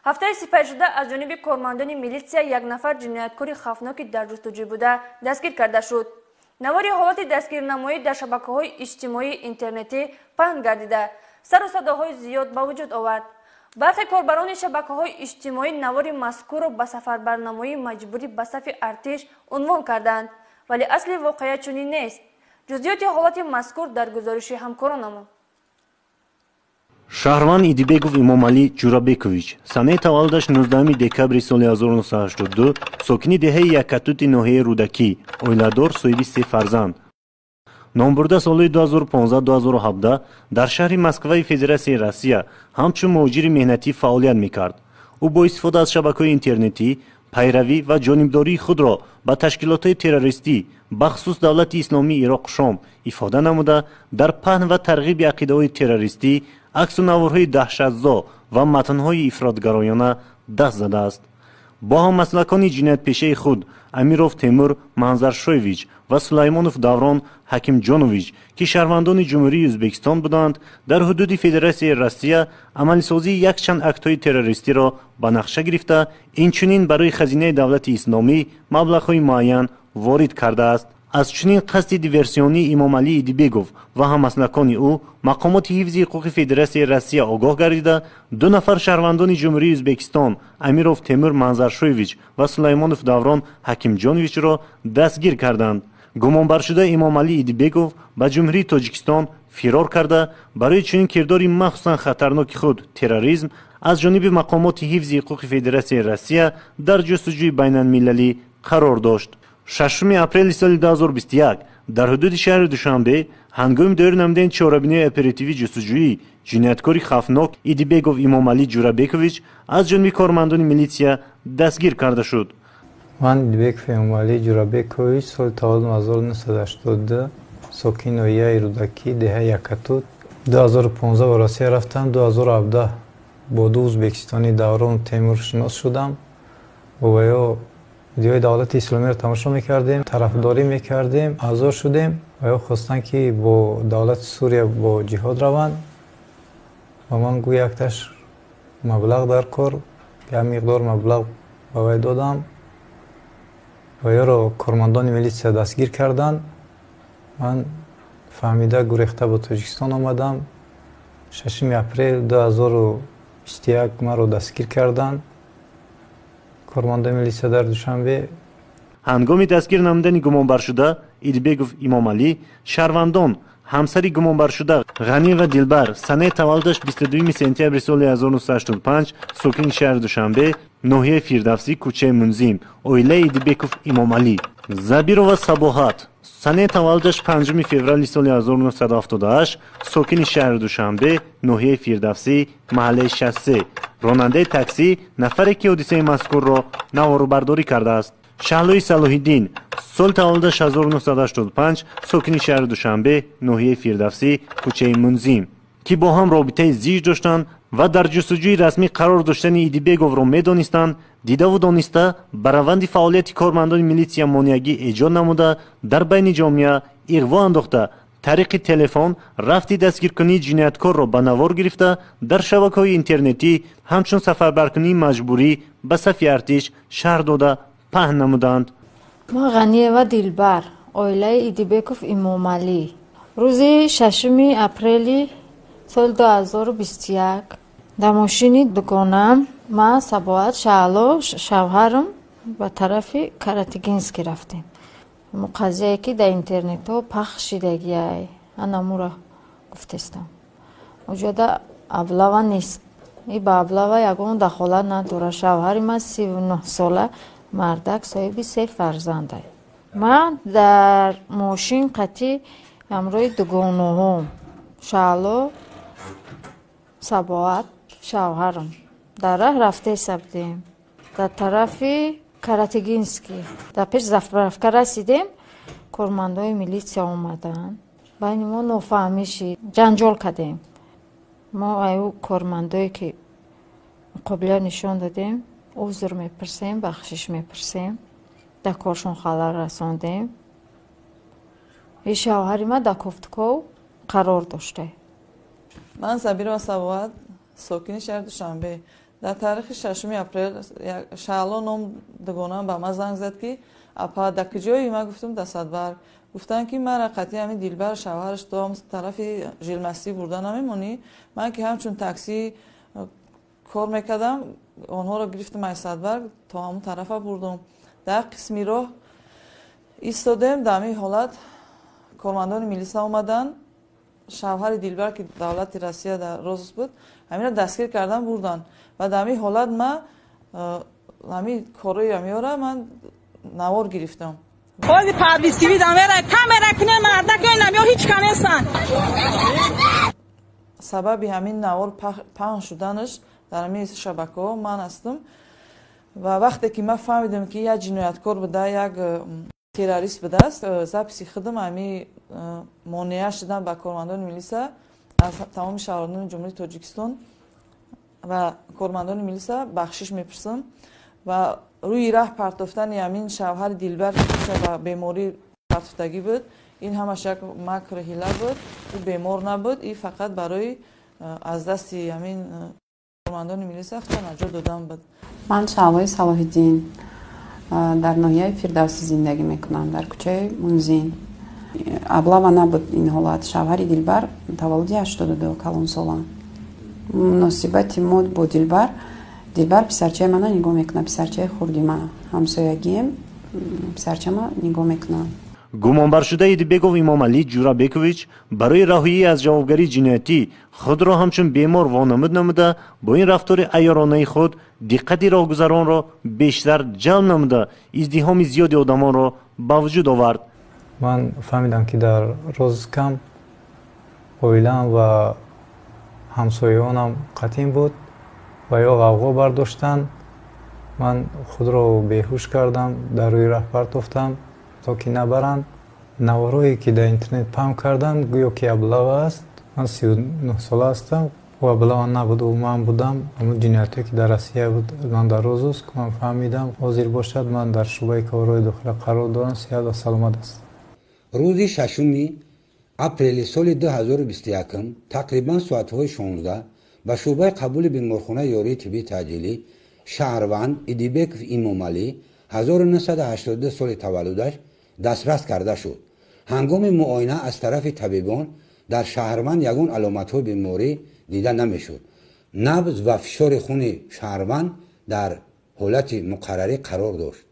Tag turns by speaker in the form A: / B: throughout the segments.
A: ҳафтаи сипаҳишуда аз ҷониби кормандони милитсия як нафар ҷинояткори хавфноки дар ҷустуҷӯ буда дастгир карда шуд. навори ҳолати дастгирнамоӣ дар шабакаҳои иҷтимоии интернетӣ паҳн гардида сару садоҳои зиёд ба вуҷуд овард. бархе корбарони шабакаҳои иҷтимоӣ навори мазкурро ба сафарбарнамоии маҷбурӣ ба сафи артиш унвон карданд, вале асли воқеа чунин нест. ҷузъиёти ҳолати мазкур дар гузориши ҳамкоронамон.
B: шаҳрванд Идибеков Имомалӣ Ҷурабекович санаи таваллудаш 19 декабри соли 1982 сокини деҳаи Якатути ноҳияи Рудакӣ, оиладор, соҳиби 3 фарзанд. Номбурда солҳои 2015-2017 дар шаҳри Москваи Федератсияи Россия ҳамчун муҳоҷири меҳнатӣ фаъолият мекард. ӯ бо истифода аз шабакаҳои интернетӣ пайравӣ ва ҷонибдории худро ба ташкилотҳои террористӣ бахусус Давлати Исломии Ироқ-Шом ифода намуда дар паҳн ва тарғиби ақидаҳои террористӣ аксу наворҳои даҳшатзо ва матнҳои ифротгароёна даст задааст. бо ҳаммаслакони ҷиноятпешаи худ Амиров Темур Манзаршоевич ва Сулаймонов Даврон Ҳакимҷонович, ки шаҳрвандони Ҷумҳурии Ӯзбекистон буданд, дар ҳудуди Федератсияи Россия амалисозии якчанд актҳои террористиро ба нақша гирифта, инчунин барои хазинаи Давлати Исломӣ маблағҳои муайян ворид кардааст. аз чунин қасди диверсионии Имомалӣ Идибеков ва ҳаммаслакони ӯ мақомоти ҳифзи ҳуқуқи Федератсияи Россия огоҳ гардида, 2 нафар шаҳрвандони Ҷумҳурии Ӯзбекистон Амиров Темур Манзаршоевич ва Сулаймонов Даврон Ҳакимҷоновичро дастгир карданд. гумонбаршуда Имомалӣ Идибеков ба Ҷумҳурии Тоҷикистон фирор карда, барои чунин кирдори махсусан хатарноки худ терроризм аз ҷониби мақомоти ҳифзи ҳуқуқи Федератсияи Россия дар ҷустуҷӯи байналмилалӣ қарор дошт. 6 апрели соли 2021 дар ҳудуди шаҳри Душанбе ҳангоми доир намудани чорабинои оперативии ҷустуҷӯӣ ҷинояткори хавфнок Идибеков Имомалӣ Ҷурабекович аз ҷониби кормандони милитсия дастгир карда шуд.
C: ман Идибеков Имомалӣ Ҷурабекович соли таваллуд 1982 сокини ноҳияи Рудакӣ, деҳаи Якатут, 2015 ба Россия рафтам. 2017 бо 2 ӯзбекистони Даврон Темур шинос шудам. бо ваё видеои Давлати Исломиро тамошо мекардем, тарафдорӣ мекардем, аъзо шудем. ваё хостанд ки бо Давлати Сурия бо ҷиҳод раванд ва ман гӯякташ маблағ дар кор, як миқдор маблағ ба вай додам. ваёро кормандони милитсия дастгир карданд. ман фаҳмида гурехта ба Тоҷикистон омадам. 6 апрел 2021 маро дастгир карданд кормандони милитсия дар Душанбе.
B: ҳангоми дастгир намудани гумонбаршуда Идибеков Имомалӣ, шаҳрвандон ҳамсари гумонбаршуда Ғаниева Дилбар санаи таваллудаш 22 сентябри соли 1985 сокини шаҳри Душанбе, ноҳияи Фирдавсӣ, кӯчаи Мунзим, оилаи Идибеков Имомалӣ. Забирова Сабоҳат санаи таваллудаш 5 феврали соли 1978 сокини шаҳри Душанбе, ноҳияи Фирдавсӣ, маҳаллаи 63, ронандаи таксӣ, нафаре ки ҳодисаи мазкурро наворубардорӣ кардааст. Шаҳлои Салоҳиддин соли таваллудаш 1985 сокини шаҳри Душанбе, ноҳияи Фирдавсӣ, кӯчаи Мунзим, ки бо ҳам робитаи зич доштанд ва дар ҷустуҷӯи расмӣ қарор доштани Идибековро медонистанд, дидаву дониста ба раванди фаъолияти кормандони милитсия монеагӣ эҷод намуда, дар байни ҷомеа иғво андохта, тариқи телефон рафти дастгиркунии ҷинояткорро ба навор гирифта, дар шабакаҳои интернетӣ ҳамчун сафарбаркунии маҷбурӣ ба сафи артиш шаҳр дода паҳн намуданд.
D: ма Ғаниева Дилбар, оилаи Идибеков Имомалӣ, рӯзи 6 апрели соли 2021 дар мошини дуконам ма Сабоат Шаъло шавҳарам ба тарафи Каратигинский рафтем. қазияе ки дар интернетҳо пахш шидагияй анамура гуфтестам. оҷода аблава нест. и ба аблава ягон дахолат надорад. шавҳари ман 39 сола мардак, соҳиби 3 фарзанд. ман дар мошин қатъи ҳамроҳи дугонаҳом Шаъло, Сабоат шавҳарам дар раҳ рафтеса будем. дар тарафи Каратигинский дар пеш заправка расидем. кормандои милитсия омаданд. байни мо нофаҳмӣ шид. ҷанҷол кардем. мо аю кормандое ки муқобилат нишон додем, узр мепурсем, бахшиш мепурсем, дар коршон халал расондем. и шавҳари ма дар кофтков қарор дошта.
E: ман Забирова Сабоат, сокини шаҳри Душанбе, дар таърихи 6 апрел шаъло ном дугонам ба ман занг зад ки апа дар куҷои? Ман гуфтам дар Садбарг. Гуфтанд ки мара қатъи ҳамин Дилбар шавҳараш то тарафи жилмастӣ бурда намемонӣ? Ман ки ҳамчун таксӣ кор мекардам, онҳоро гирифтам аз Садбарг то ҳамон тарафа бурдам. дар қисми роҳ истодем. дар ҳамин ҳолат кормандони милиса омаданд, шавҳари Дилбар ки давлати Россия дар розус буд, ҳаминро дастгир кардан бурданд. ва дар ҳамин ҳолат ман ҳамин корои ҳамиёра ман навор гирифтам.
F: Ozi parvistivi damera kamera kine mardak namyo hech kanesan.
E: Сабаби ҳамин навор паҳн шуданаш дар ҳамин шабакаҳо ман ҳастам. ва вақте ки ман фаҳмидам ки як ҷинояткор буда, як террорист будааст, записи худам ҳамин монеа шудан ба кормандони милиса аз тамоми шаҳрвандони ҷумҳурии Тоҷикистон ва кормандони милиса бахшиш мепурсам. ва рӯи раҳ партофтани ҳамин шавҳари Дилбар ба беморӣ партофтагӣ буд. ин ҳамаш як макр ҳила буд. ӯ бемор набуд. ин фақат барои аз дасти ҳамин кормандони милиса худро наҷот додан буд.
G: ман Шаҳлои Салоҳиддин дар ноҳияи Фирдавсӣ зиндагӣ мекунам, дар кӯчаи Мунзин. аблава набуд ин ҳолат. Шавҳари Дилбар таваллуди 82 калонсола. муносибати мо бо Дилбар писарчаи мана нигоҳ мекунад, писарчаи хурди ман, ҳамсоягием писарчама нигоҳ мекунад.
B: гумонбаршудаи Идибеков Имомалӣ Ҷурабекович барои раҳоӣ аз ҷавобгарии ҷиноятӣ худро ҳамчун бемор вонамуд намуда, бо ин рафтори айёронаи худ диққати роҳгузаронро бештар ҷалб намуда, издиҳоми зиёди одамонро ба вуҷуд овард.
C: ман фаҳмидам ки дар розискам оилаам ва ҳамсояонам қатъин буд ва ё ғавғо бардоштанд. ман худро беҳуш кардам, дар рӯи раҳ партофтам то ки набаранд. наворое ки дар интернет паҳн карданд гӯё ки аблава аст. ман 39 сола ҳастам ва аблава набуд, ман будам ҳамун ҷиноятое ки дар Россия буд. ман дар розуск ман фаҳмидам ҳозир бошад ман дар шӯъбаи корҳои дохила қарор дорам, сеҳат ва саломат аст.
H: рӯзи 6 апрели соли 2021 тақрибан соатҳои 16 ба шӯъбаи қабули беморхонаи ёрии тиббии таъҷилӣ шаҳрванд Идибеков Имомалӣ 1982 соли таваллудаш дастрас карда шуд. ҳангоми муоина аз тарафи табибон дар шаҳрванд ягон аломатҳои беморӣ дида намешуд. набз ва фишори хуни шаҳрванд дар ҳолати муқаррарӣ қарор дошт.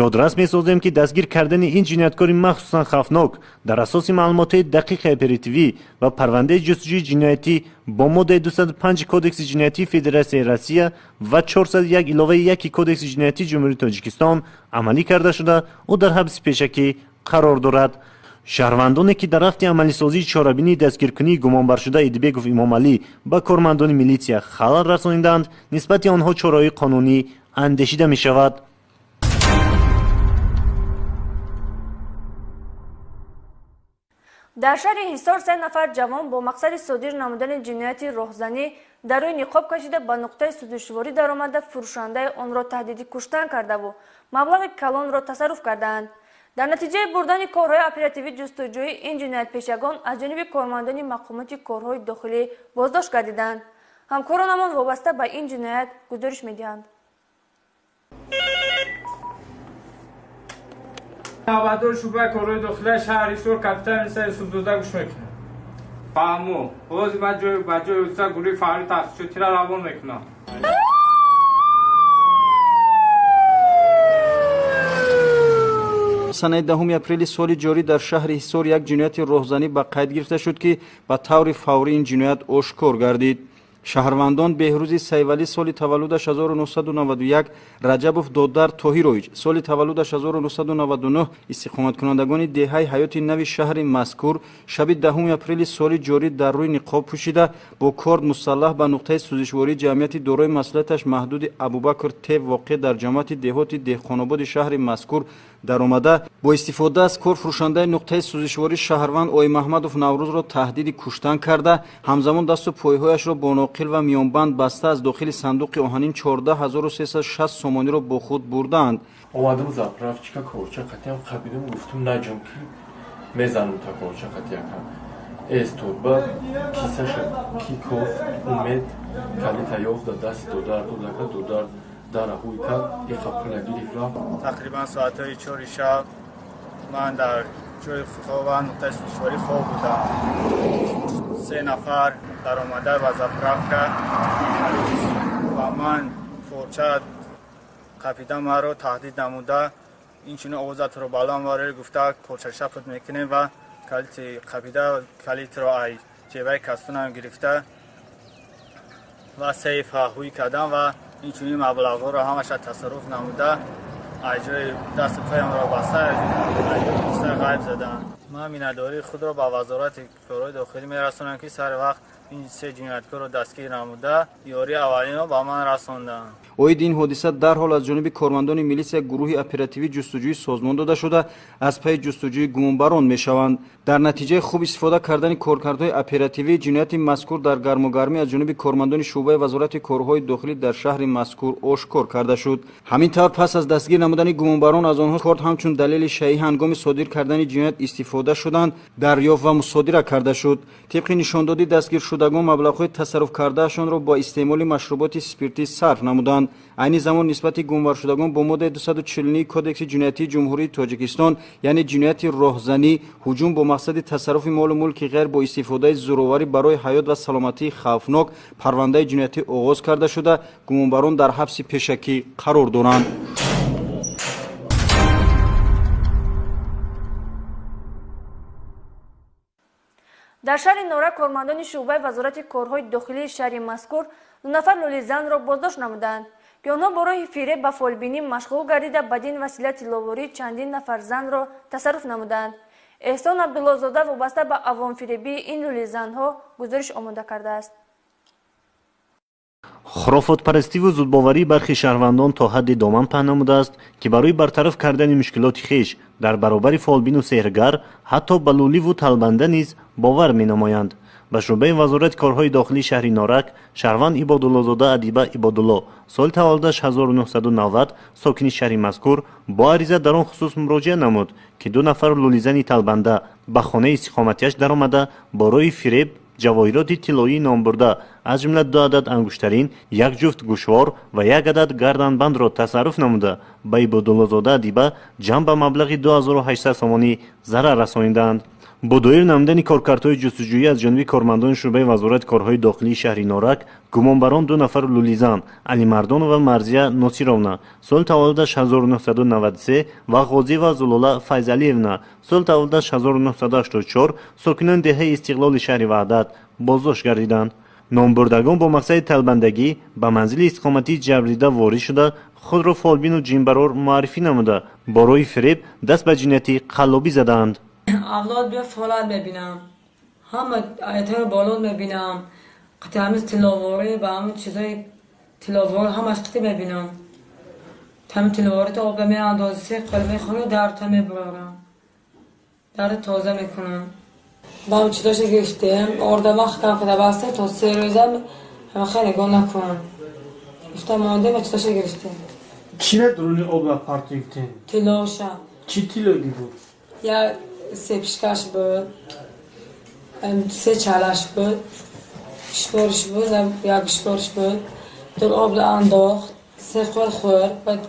B: ёдрас месозем ки дастгир кардани ин ҷинояткори махсусан хафнок дар асоси маълумотои дақиқи оперативӣ ва парвандаи ҷустуҷӯи ҷиноятӣ бо моддаи 205 кодекси ҷиноятии Федератсияи Россия ва 401 иловаи 1 кодекси ҷиноятии ҷумҳурии Тоҷикистон амалӣ карда шуда, ӯ дар ҳабси пешакӣ қарор дорад. шаҳрвандоне ки дар рафти амалисозии чорабинии дастгиркунии гумонбаршуда Идибеков Имомалӣ ба кормандони милитсия халал расонидаанд, нисбати онҳо чораҳои қонунӣ андешида мешавад.
A: дар шаҳри ҳисор 3 нафар ҷавон бо мақсади содир намудани ҷинояти роҳзанӣ дар рӯи ниқоб кашида ба нуқтаи сӯзишворӣ даромада фурӯшандаи онро таҳдиди куштан кардаву маблағи калонро тасарруф кардаанд. дар натиҷаи бурдани корҳои оперативии ҷустуҷӯӣ ин ҷиноятпешагон аз ҷониби кормандони мақомоти корҳои дохилӣ боздошт гардиданд. ҳамкоронамон вобаста ба ин ҷиноят гузориш медиҳанд.
I: Навбатдори шӯъбаи корҳои дохилаи шаҳри Ҳисор капитани милисияи Юсуфзода гӯш мекунам. фаҳмо ҳозир ба ҷои ҳодиса гурӯҳи фаврӣ тафтишотиро равон мекунам.
J: санаи 10 апрели соли ҷорӣ дар шаҳри Ҳисор як ҷинояти роҳзанӣ ба қайд гирифта шуд ки ба таври фаврӣ ин ҷиноят ошкор гардид. шаҳрвандон Беҳрӯзи Сайвалӣ соли таваллудаш 1991, Раҷабов Додар Тоҳирович соли таваллудаш 1999 истиқоматкунандагони деҳаи ҳаёти нави шаҳри мазкур шаби 10 апрели соли ҷорӣ дар рӯи ниқоб пӯшида бо корд мусаллаҳ ба нуқтаи сӯзишвории ҷамъияти дорои масъулияташ маҳдуди Абубакр Тев воқеъ дар ҷамъияти деҳоти Деҳқонободи шаҳри мазкур даромада бо истифода аз корфурӯшандаи нуқтаи сӯзишворӣ шаҳрванд Ои Маҳмадов Наврӯзро таҳдиди куштан карда, ҳамзамон дасту пойҳояшро бо ноқил ва миёнбанд баста аз дохили сандуқи оҳанин 14360 сомониро бо худ бурданд.
K: омадам заправчика корча қатиям қабидам гуфтум наҷам ки мезанам та корча қатиякам از تربه کیسش کیکوف اومد کلیت یافت دست دودار در هوی کرد ای خبر گرفت را
L: تقریبا ساعتهای 4 شب من در جای خواب متشوری خواب بودم 3 نفر در آمده و زبرف کرد و من فورچه قفیده ما رو تهدید نموده این چونه آوازت رو بالا وارد گفته کلچه شفت میکنیم و کلیت قفیده و کلیت رو ای جیبه کستونم گرفته و سیف هوی کردم و این چونه مبلغ رو همش تصرف نموده اجرای دست پایم را بسته غیب زدن. من مینداری خود را با وزارت کارهای داخلی میرسونم که سر وقت این 3 جنایتکار را دستگیر نموده یاری اولین را با من رساندند.
J: اوید این حادثه در حال از جانب کارمندان میلیسیا گروه اپراتیوی جستجوی سازمان داده شده از پی جستجوی گمانبران میشوند. در نتیجه خوب استفاده کردن کارکردهای اپراتیوی جنایت مذکور در گرم و گرمی از جانب کارمندان شعبه وزارت کارهای داخلی در شهر مذکور آشکار کرده شد. همین طور پس از دستگیر نمودن گمانبران از آنها کارت همچون دلیل شیعی هنگام صادر کردن جنایت استفاده شدند دریافت و مصادره کرده شد. طبق نشاندادی دستگیر شدگان مبلغ‌های تصرف کردهشان را با استعمال مشروبات اسپریتی صرف نمودند. عین زمان نسبت گمانبر شدگان با ماده 249 کدکس جنایتی جمهوری تاجیکستان یعنی جنایت راهزنی هجوم با مقصد تصرف مال و ملک غیر با استفاده زورآوری برای حیات و سلامتی خوفناک پرونده جنایتی آغاز کرده شده گمانبران در حبس پیشکی قرار دارند.
A: در شهر نورک کارمندان شعبه وزارت کارهای داخلی شهر مذکور 2 نفر لولیزن را بازداشت نمودند که آنها برای فریب به فالبینی مشغول گردیده بدین وسیله طلاواری چندین نفر زن را تصرف نمودند. احسان عبدالله‌زاده وابسته به عوام فریبی این لولیزن‌ها گزارش آماده کرده است.
B: خرافاتپرستی و زودباوری برخی شهروندان تا حدی دامن پهن نموده است که برای برطرف کردن مشکلات خویش در برابر فالبین و سحرگر حتی به لولی و تلبنده نیز باور می‌نمایند. به شعبه وزارت کارهای داخلی شهر نارک شهروند عبادالله‌زاده ادیبه عبادالله سال تولدش 1990 ساکن شهر مذکور با عریضه در آن خصوص مراجعه نمود که 2 نفر لولیزن تلبنده به خانه استقامتیش درآمده برای فریب جواهرات طلایی نام برده از جمله 2 عدد انگشترین، 1 جفت گوشوار و 1 عدد گردنبند را تصرف نموده به عبادالله‌زاده ادیبه جمع به مبلغ 2800 سامانی ضرر رسانیدند. با دایر نمودن کارکردهای جستجویی از جانب کارمندان شعبه وزارت کارهای داخلی شهر نارک گمانبران 2 نفر لولیزن علی مردان و مرزیه ناصیرونا سال تولدش 1993 و غازی و زلاله فیضعلیونا سال تولدش 1984 ساکنان دهه استقلال شهر وحدت بازداشت گردیدند. نامبردگان با مقصد طلبندگی به منزل استقامتی جبریده وارد شده خود را فالبین و جنبرار معرفی نموده برای فریب دست به جنایتی قلابی زدند.
M: اولاد بیا فولاد ببینم همه آیت‌های بالون ببینم قطعه همیز تلاواری با همه چیزای تلاواری همش قطعه ببینم تمام تلاواری تا آب می اندازه قلبه خونه در تمه برارم در تازه میکنم با همه چیزاش گرفتیم آرده وقت کم کده بسته تا 3 روزه همه خیلی نگاه نکنم گفتم مانده و چیزاش گرفتیم
N: چی ندرونی آب پارت گرفتیم؟
M: تلاشم
N: چی تلایی بود؟
M: یا 3 پیشکش بود 3 چالش بود شکارش بود یا شکارش بود دور آب انداخت 3 خور بعد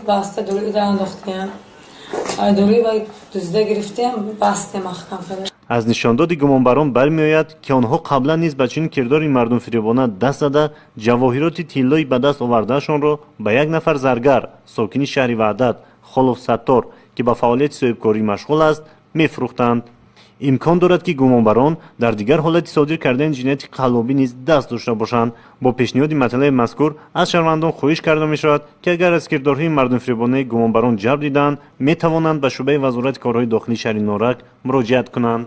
M: بسته دور ایده انداختیم دوری و دزده گرفتیم بسته محکم کرد.
B: از نشانداد گمانبران برمیآید که آنها قبلا نیز به چنین کردار مردم فریبانه دست زده جواهرات طلایی به دست آوردهشان را به 1 نفر زرگر ساکن شهر وحدت خلف ستار که به فعالیت صاحبکاری مشغول است میفروختند. امکان دارد که گمانبران در دیگر حالت صادر کردن جنایت قلابی نیز دست داشته باشند. با پیشنهاد مطلب مذکور از شهروندان خواهش کرده می شود که اگر از کردارهای مردم فریبانه گمانبران جبر دیدند می توانند به شعبه وزارت کارهای داخلی شهر نارک مراجعت کنند.